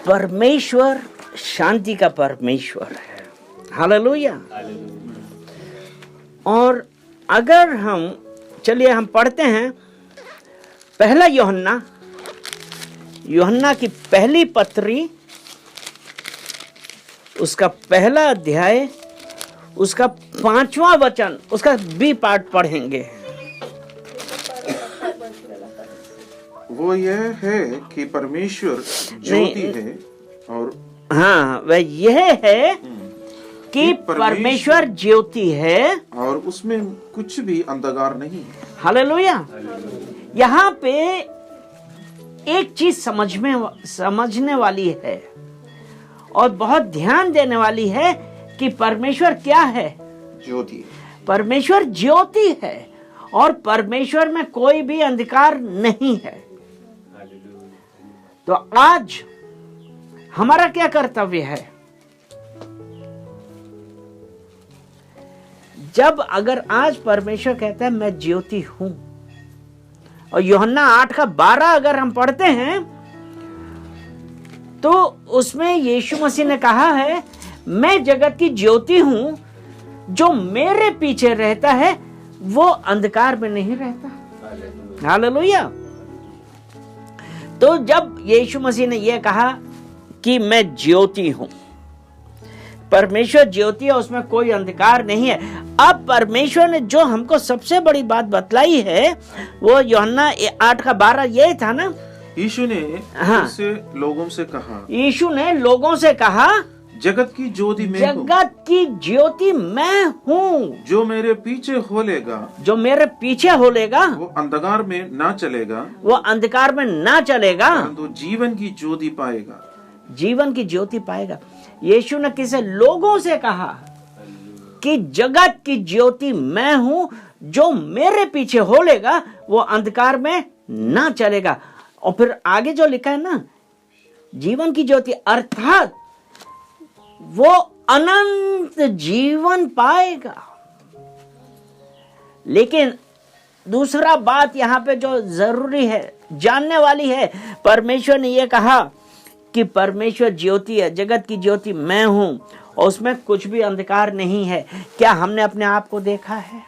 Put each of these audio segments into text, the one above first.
परमेश्वर शांति का परमेश्वर है। हालेलुया। और अगर हम चलिए हम पढ़ते हैं पहला यूहन्ना की पहली पत्री, उसका पहला अध्याय, उसका 5वां वचन, उसका बी पार्ट पढ़ेंगे। वो यह है कि परमेश्वर ज्योति है और हाँ वह यह है कि परमेश्वर ज्योति है और उसमें कुछ भी अंधकार नहीं। हालेलुया। यहाँ पे एक चीज समझने वाली है और बहुत ध्यान देने वाली है कि परमेश्वर क्या है? ज्योति। परमेश्वर ज्योति है और परमेश्वर में कोई भी अंधकार नहीं है। तो आज हमारा क्या कर्तव्य है? जब अगर आज परमेश्वर कहता है मैं ज्योति हूं, और यूहन्ना 8:12 अगर हम पढ़ते हैं तो उसमें यीशु मसीह ने कहा है मैं जगत की ज्योति हूं, जो मेरे पीछे रहता है वो अंधकार में नहीं रहता। हालेलुया। तो जब यीशु मसीह ने यह कहा कि मैं ज्योति हूं, परमेश्वर ज्योति है, उसमें कोई अंधकार नहीं है। अब परमेश्वर ने जो हमको सबसे बड़ी बात बतलाई है वो यूहन्ना 8:12 ये था ना, यीशु ने लोगों से कहा, यीशु ने लोगों से कहा जगत की ज्योति मैं हूँ, जगत की ज्योति मैं हूँ, जो मेरे पीछे हो लेगा वो अंधकार में ना चलेगा, परंतु जीवन की ज्योति पाएगा। यीशु ने किसे? लोगों से कहा कि जगत की ज्योति मैं हूं, जो मेरे पीछे हो लेगा वो अंधकार में ना चलेगा। और फिर आगे जो लिखा है ना, जीवन की ज्योति, अर्थात वो अनंत जीवन पाएगा। लेकिन दूसरा बात यहां पे जो जरूरी है, जानने वाली है, परमेश्वर ने यह कहा कि परमेश्वर ज्योति है, जगत की ज्योति मैं हूं और उसमें कुछ भी अंधकार नहीं है। क्या हमने अपने आप को देखा है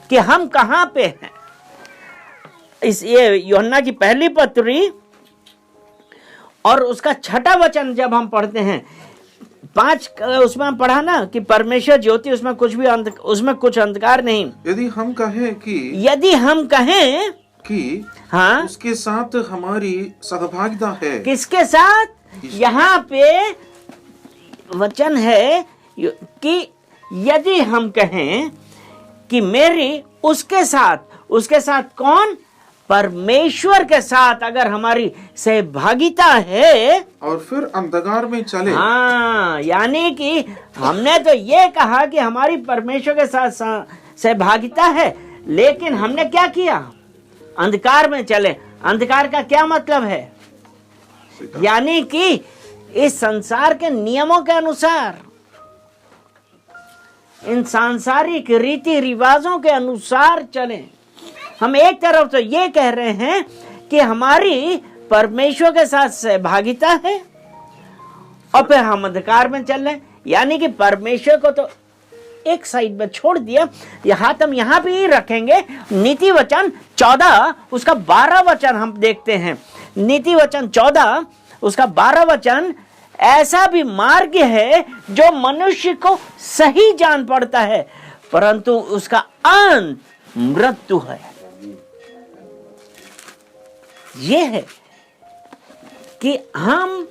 कि हम कहां पे हैं? ये यूहन्ना की पहली पत्री और उसका 6वां वचन जब हम पढ़ते हैं, 5 उसमें हम पढ़ा ना कि परमेश्वर ज्योति, उसमें कुछ अंधकार नहीं। यदि हम कहें कि हाँ, उसके साथ हमारी सहभागिता है। किसके साथ? यहाँ पे वचन है कि यदि हम कहें कि मेरी उसके साथ कौन? परमेश्वर के साथ अगर हमारी सहभागिता है और फिर अंधकार में चले। हाँ, यानी कि हमने तो ये कहा कि हमारी परमेश्वर के साथ सहभागिता है, लेकिन हमने क्या किया? अंधकार में चले। अंधकार का क्या मतलब है? यानी कि इस संसार के नियमों के अनुसार, इन सांसारिक रीति रिवाजों के अनुसार चलें। हम एक तरफ तो ये कह रहे हैं कि हमारी परमेश्वर के साथ सहभागिता है और फिर हम अंधकार में चल रहे हैं, यानी कि परमेश्वर को तो एक साइड में छोड़ दिया। यहां हम यहां भी ही रखेंगे। नीति वचन 14 उसका 12 वचन हम देखते हैं। नीति वचन 14 उसका 12 वचन, ऐसा भी मार्ग है जो मनुष्य को सही जान पड़ता है, परंतु उसका अंत मृत्यु है। यह है कि हम,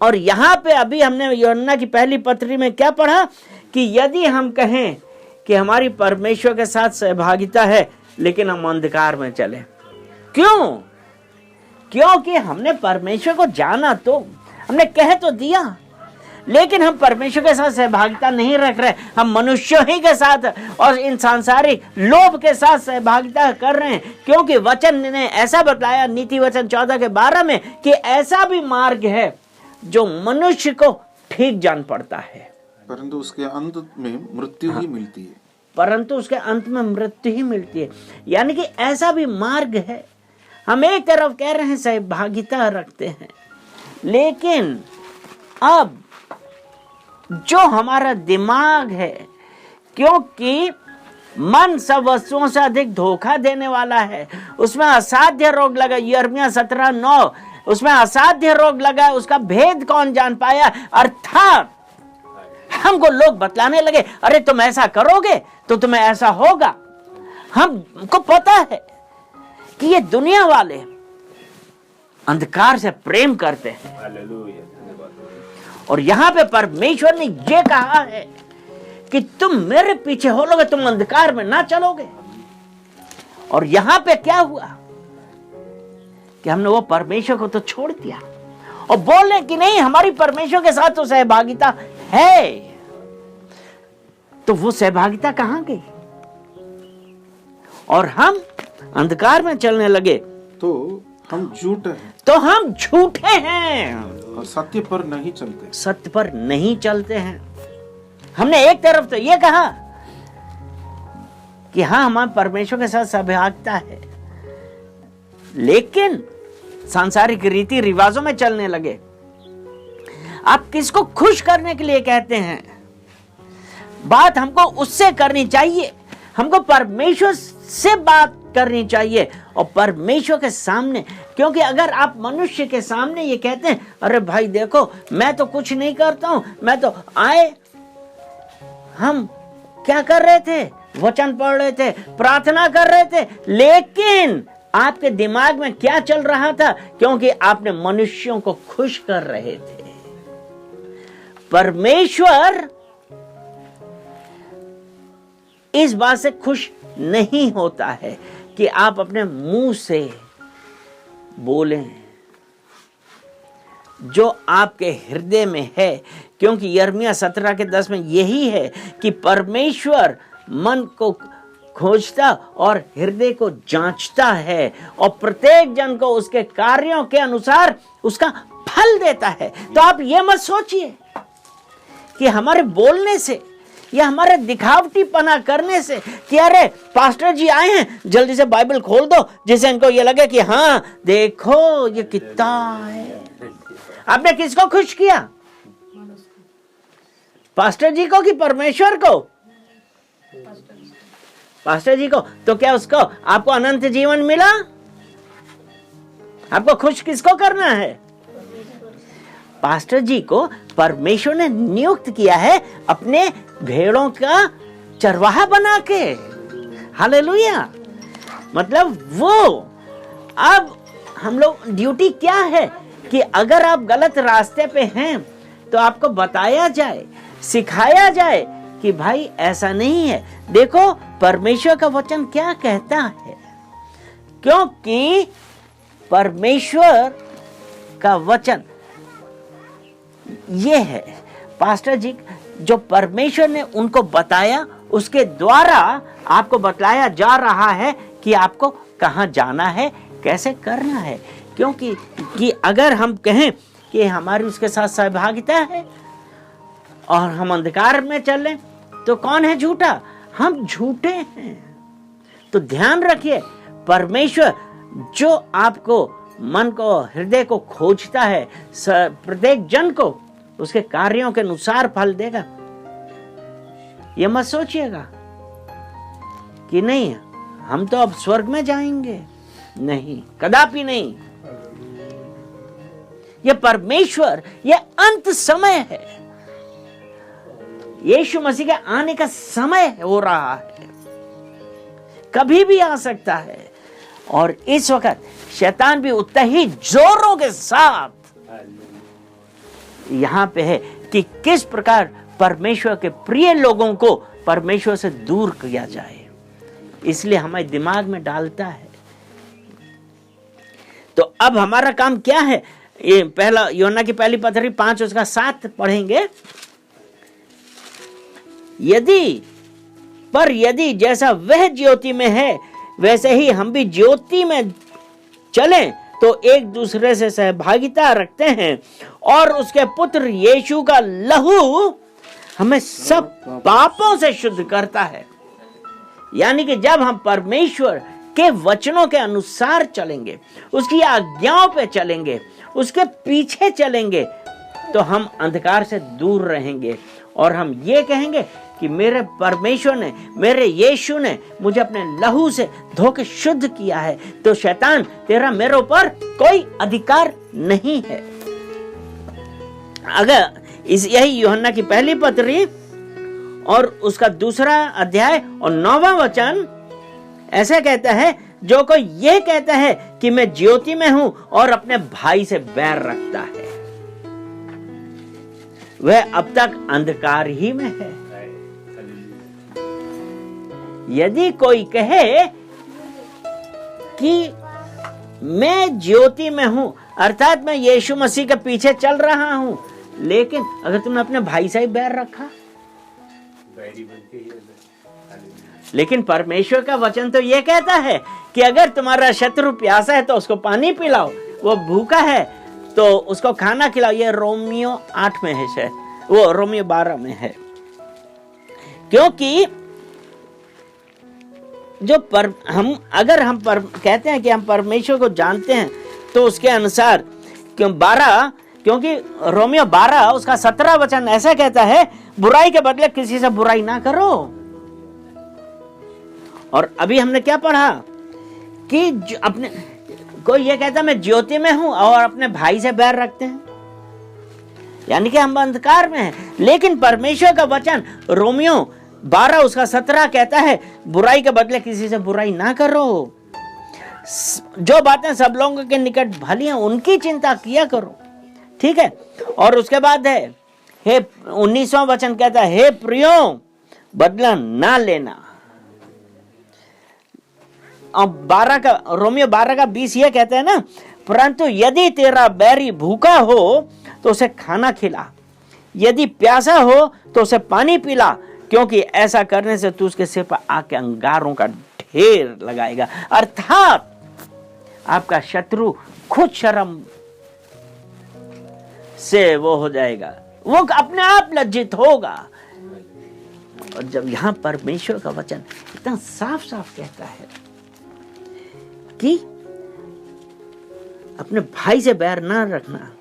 और यहां पे अभी हमने यूहन्ना की पहली पत्री में क्या पढ़ा कि यदि हम कहें कि हमारी परमेश्वर के साथ सहभागिता है लेकिन हम अंधकार में चले, क्यों? क्योंकि हमने परमेश्वर को जाना, तो हमने कह तो दिया, लेकिन हम परमेश्वर के साथ सहभागिता नहीं रख रहे। हम मनुष्यों ही के साथ और इन सांसारिक लोभ के साथ सहभागिता कर रहे हैं, क्योंकि वचन ने ऐसा बताया नीति वचन 14 के 12 में कि ऐसा भी मार्ग है जो मनुष्य को ठीक जान पड़ता है, परंतु उसके अंत में मृत्यु ही मिलती है। परंतु उसके अंत में मृत्यु ही मिलती है। यानी कि ऐसा भी मार्ग है। हम एक तरफ कह रहे हैं सहभागिता रखते हैं, लेकिन अब जो हमारा दिमाग है, क्योंकि मन सब वस्तुओं से अधिक धोखा देने वाला है, उसमें असाध्य रोग लगा, यिर्मयाह 17:9, उसमें असाध्य रोग लगा, उसका भेद कौन जान पाया। अर्थात हमको लोग बतलाने लगे, अरे तुम ऐसा करोगे तो तुम्हें ऐसा होगा। हमको पता है कि ये दुनिया वाले अंधकार से प्रेम करते हैं, और यहां पे परमेश्वर ने ये कहा है कि तुम मेरे पीछे हो लोगे, तुम अंधकार में ना चलोगे। और यहां पे क्या हुआ कि हमने वो परमेश्वर को तो छोड़ दिया और बोले कि नहीं, हमारी परमेश्वर के साथ तो सहभागिता है। तो वो सहभागिता कहां गई? और हम अंधकार में चलने लगे, तो हम झूठ हैं, तो हम झूठे हैं और सत्य पर नहीं चलते, सत्य पर नहीं चलते हैं। हमने एक तरफ तो ये कहा कि हाँ, हमारे परमेश्वर के साथ सहभागिता है, लेकिन सांसारिक रीति रिवाजों में चलने लगे। आप किसको खुश करने के लिए कहते हैं? बात हमको उससे करनी चाहिए, हमको परमेश्वर से बात करनी चाहिए और परमेश्वर के सामने। क्योंकि अगर आप मनुष्य के सामने ये कहते हैं, अरे भाई देखो मैं तो कुछ नहीं करता हूं, मैं तो आए, हम क्या कर रहे थे? वचन पढ़ रहे थे, प्रार्थना कर रहे थे, लेकिन आपके दिमाग में क्या चल रहा था? क्योंकि आपने मनुष्यों को खुश कर रहे थे। परमेश्वर इस बात से खुश नहीं होता है कि आप अपने मुंह से बोलें जो आपके हृदय में है। क्योंकि यिर्मयाह 17:10 में यही है कि परमेश्वर मन को खोजता और हृदय को जांचता है, और प्रत्येक जन को उसके कार्यों के अनुसार उसका फल देता है। तो आप ये मत सोचिए कि हमारे बोलने से या हमारे दिखावटी पना करने से कि अरे पास्टर जी आए हैं, जल्दी से बाइबल खोल दो, जिससे इनको ये लगे कि हाँ देखो ये कितना है। आपने किसको खुश किया? पास्टर जी को कि परमेश्वर को? पास्टर जी को। तो क्या उसको आपको अनंत जीवन मिला? आपको खुश किसको करना है? पास्टर जी को परमेश्वर ने नियुक्त किया है अपने भेड़ों का चरवाहा बना के। हालेलुया। मतलब वो, अब हम लोग ड्यूटी क्या है कि अगर आप गलत रास्ते पे हैं तो आपको बताया जाए, सिखाया जाए कि भाई ऐसा नहीं है। देखो परमेश्वर का वचन क्या कहता है, क्योंकि परमेश्वर का वचन ये है, पास्टर जी जो परमेश्वर ने उनको बताया उसके द्वारा आपको बतलाया जा रहा है कि आपको कहां जाना है, कैसे करना है। क्योंकि कि अगर हम कहें कि हमारी उसके साथ सहभागिता है और हम अंधकार में चलें तो कौन है झूठा? हम झूठे हैं। तो ध्यान रखिए, परमेश्वर जो आपको मन को, हृदय को खोजता है, प्रत्येक जन को उसके कार्यों के अनुसार फल देगा। ये मत सोचिएगा कि नहीं हम तो अब स्वर्ग में जाएंगे, नहीं, कदापि नहीं। ये परमेश्वर, ये अंत समय है, यीशु मसीह के आने का समय हो रहा है, कभी भी आ सकता है। और इस वक्त शैतान भी उतना ही जोरों के साथ यहां पे है कि किस प्रकार परमेश्वर के प्रिय लोगों को परमेश्वर से दूर किया जाए, इसलिए हमारे दिमाग में डालता है। तो अब हमारा काम क्या है? ये पहला यूहन्ना की पहली पत्री 5 उसका 7 पढ़ेंगे। यदि जैसा वह ज्योति में है वैसे ही हम भी ज्योति में चलें तो एक दूसरे से सहभागिता रखते हैं, और उसके पुत्र यीशु का लहू हमें सब पापों से शुद्ध करता है। यानी कि जब हम परमेश्वर के वचनों के अनुसार चलेंगे, उसकी आज्ञाओं पे चलेंगे, उसके पीछे चलेंगे, तो हम अंधकार से दूर रहेंगे और हम ये कहेंगे कि मेरे परमेश्वर ने, मेरे यीशु ने मुझे अपने लहू से धो के शुद्ध किया है, तो शैतान तेरा मेरे ऊपर कोई अधिकार नहीं है। अगर यही यूहन्ना की पहली पत्री और उसका 2 अध्याय और 9वां वचन ऐसा कहता है, जो कोई ये कहता है कि मैं ज्योति में हूं और अपने भाई से बैर रखता है, वह अब तक अंधकार ही में है। यदि कोई कहे कि मैं ज्योति में हूं, अर्थात मैं यीशु मसीह के पीछे चल रहा हूं, लेकिन अगर तुमने अपने भाई से ही बैर रखा, लेकिन परमेश्वर का वचन तो यह कहता है कि अगर तुम्हारा शत्रु प्यासा है तो उसको पानी पिलाओ, वो भूखा है तो उसको खाना खिलाओ। ये रोमियो 8 में है, शायद वो रोमियो 12 में है। क्योंकि जो अगर हम कहते हैं कि हम परमेश्वर को जानते हैं, तो उसके अनुसार क्योंकि रोमियो 12 उसका 17 वचन ऐसा कहता है, बुराई के बदले किसी से बुराई ना करो। और अभी हमने क्या पढ़ा कि अपने कोई ये कहता मैं ज्योति में हूं और अपने भाई से बैर रखते हैं, यानी कि हम अंधकार में हैं। लेकिन परमेश्वर का वचन रोमियो 12 उसका 17 कहता है, बुराई के बदले किसी से बुराई ना करो, जो बातें सब लोगों के निकट भली हैं उनकी चिंता किया करो। ठीक है। और उसके बाद है 19वां वचन कहता है, हे प्रियो बदला ना लेना। अब रोमियो 12 का 20 ये कहता है ना, परंतु यदि तेरा बैरी भूखा हो तो उसे खाना खिला, यदि प्यासा हो तो उसे पानी पिला, क्योंकि ऐसा करने से तू उसके सिर पर आके अंगारों का ढेर लगाएगा। अर्थात आपका शत्रु खुद शर्म से वो हो जाएगा, वो अपने आप लज्जित होगा। और जब यहां परमेश्वर का वचन इतना साफ साफ कहता है कि अपने भाई से बैर ना रखना,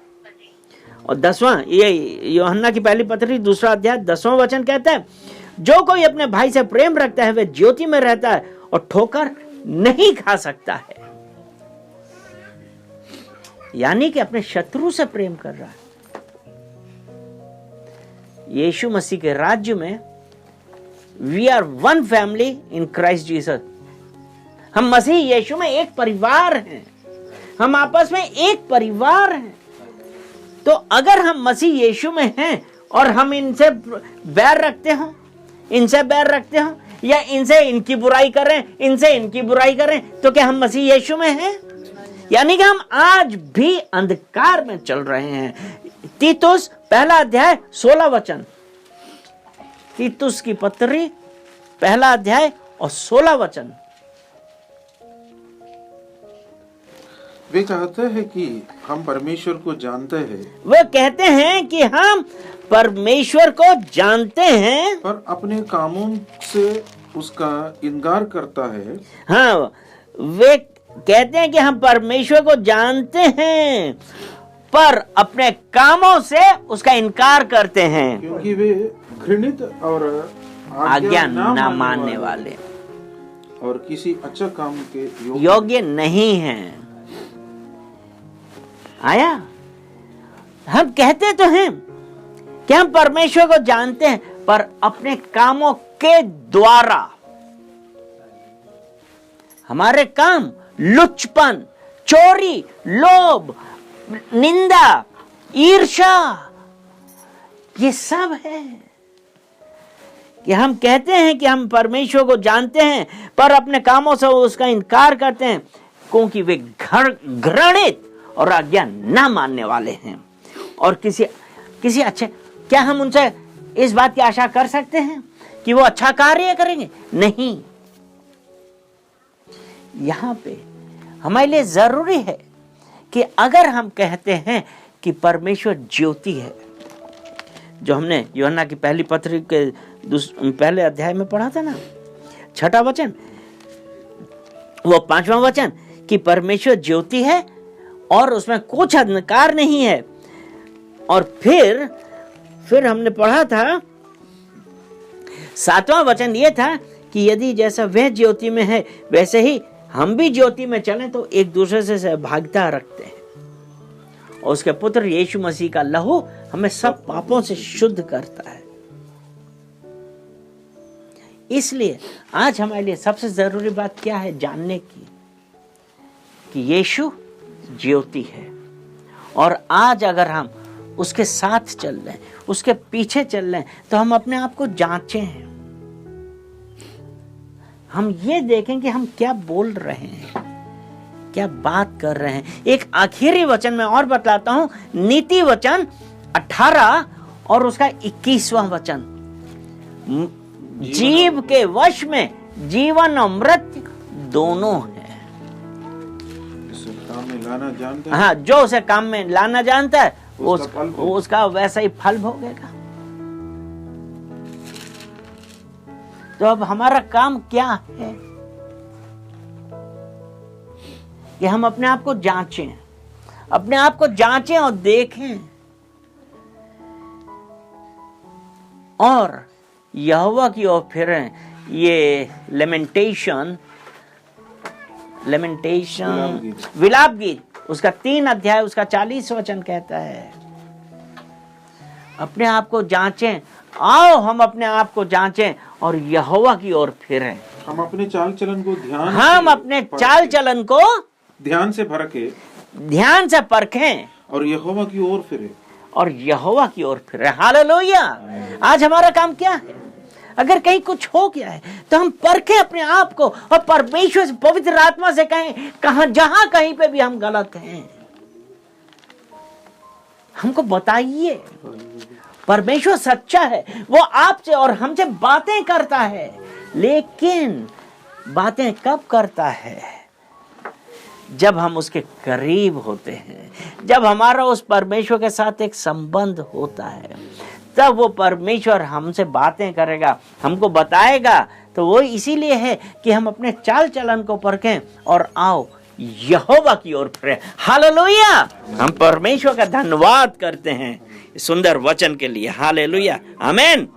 और 10वां ये यूहन्ना की पहली पत्री 2 अध्याय 10वां वचन कहता है, जो कोई अपने भाई से प्रेम रखता है वह ज्योति में रहता है और ठोकर नहीं खा सकता है। यानी कि अपने शत्रु से प्रेम कर रहा है। यीशु मसीह के राज्य में we are one family in Christ Jesus. हम मसीह यीशु में एक परिवार हैं, हम आपस में एक परिवार हैं। तो अगर हम मसीह यीशु में हैं और हम इनसे बैर रखते हो, इनसे बैर रखते हो, या इनसे इनकी बुराई करें, इनसे इनकी बुराई करें, तो क्या हम मसीह यीशु में हैं? यानी कि हम आज भी अंधकार में चल रहे हैं। तीतुस 1 अध्याय 16 वचन, तीतुस की पत्री 1 अध्याय और 16 वचन। वे कहते हैं कि हम परमेश्वर को जानते हैं, वे कहते हैं कि हम परमेश्वर को जानते हैं, पर अपने कामों से उसका इनकार करता है। हाँ, वे कहते हैं कि हम परमेश्वर को जानते हैं पर अपने कामों से उसका इनकार करते हैं, क्योंकि वे घृणित और आज्ञा ना मानने वाले और किसी अच्छा काम के योग्य नहीं हैं। आया, हम कहते तो हैं कि हम परमेश्वर को जानते हैं, पर अपने कामों के द्वारा हमारे काम लुच्चपन, चोरी, लोभ, निंदा, ईर्ष्या, ये सब है। कि हम कहते हैं कि हम परमेश्वर को जानते हैं पर अपने कामों से उसका इनकार करते हैं, क्योंकि वे घृणित और आज्ञा ना मानने वाले हैं। और किसी अच्छे, क्या हम उनसे इस बात की आशा कर सकते हैं कि वो अच्छा कार्य करेंगे? नहीं। यहां पे हमारे लिए जरूरी है कि अगर हम कहते हैं कि परमेश्वर ज्योति है, जो हमने यूहन्ना की पहली पत्री के 1 अध्याय में पढ़ा था ना, 6वां वचन, वो 5वां वचन कि परमेश्वर ज्योति है और उसमें कुछ अंधकार नहीं है। और फिर हमने पढ़ा था 7वां वचन ये था कि यदि जैसा वह ज्योति में है वैसे ही हम भी ज्योति में चलें तो एक दूसरे से सहभागिता रखते हैं। और उसके पुत्र यीशु मसीह का लहू हमें सब पापों से शुद्ध करता है। इसलिए आज हमारे लिए सबसे जरूरी बात क्या है जानने की, कि यीशु ज्योति है। और आज अगर हम उसके साथ चल रहे हैं, उसके पीछे चल रहे हैं, तो हम अपने आप को जांचें हैं। हम ये देखें कि हम क्या बोल रहे हैं, क्या बात कर रहे हैं। एक आखिरी वचन में और बतलाता हूं, नीति वचन 18 और उसका 21वां वचन, जीव के वश में जीवन और मृत्यु दोनों है। काम में लाना जानता है। हाँ, जो उसे काम में लाना जानता है उसका वैसा ही फल भोगेगा। तो अब हमारा काम क्या है कि हम अपने आप को जांचें, अपने आप को जांचें और देखें और यहोवा की ओर फिरें। ये लेमेंटेशन विलाप गीत उसका 3 अध्याय उसका 40 वचन कहता है, अपने आप को जांचें। आओ हम अपने आप को जांचें और यहोवा की ओर फिरें। हम अपने चाल चलन को ध्यान से परखें और यहोवा की ओर फिरे। हालेलुया। आज हमारा काम क्या है? अगर कहीं कुछ हो गया है तो हम परखें अपने आप को और परमेश्वर से, पवित्र आत्मा से कहें जहां कहीं पे भी हम गलत हैं हमको बताइए। परमेश्वर सच्चा है, वो आपसे और हमसे बातें करता है, लेकिन बातें कब करता है? जब हम उसके करीब होते हैं, जब हमारा उस परमेश्वर के साथ एक संबंध होता है, तब वो परमेश्वर हमसे बातें करेगा, हमको बताएगा। तो वो इसीलिए है कि हम अपने चाल चलन को परखें और आओ यहोवा की ओर फिरें। हालेलुया। हम परमेश्वर का धन्यवाद करते हैं सुंदर वचन के लिए। हालेलुया, आमीन।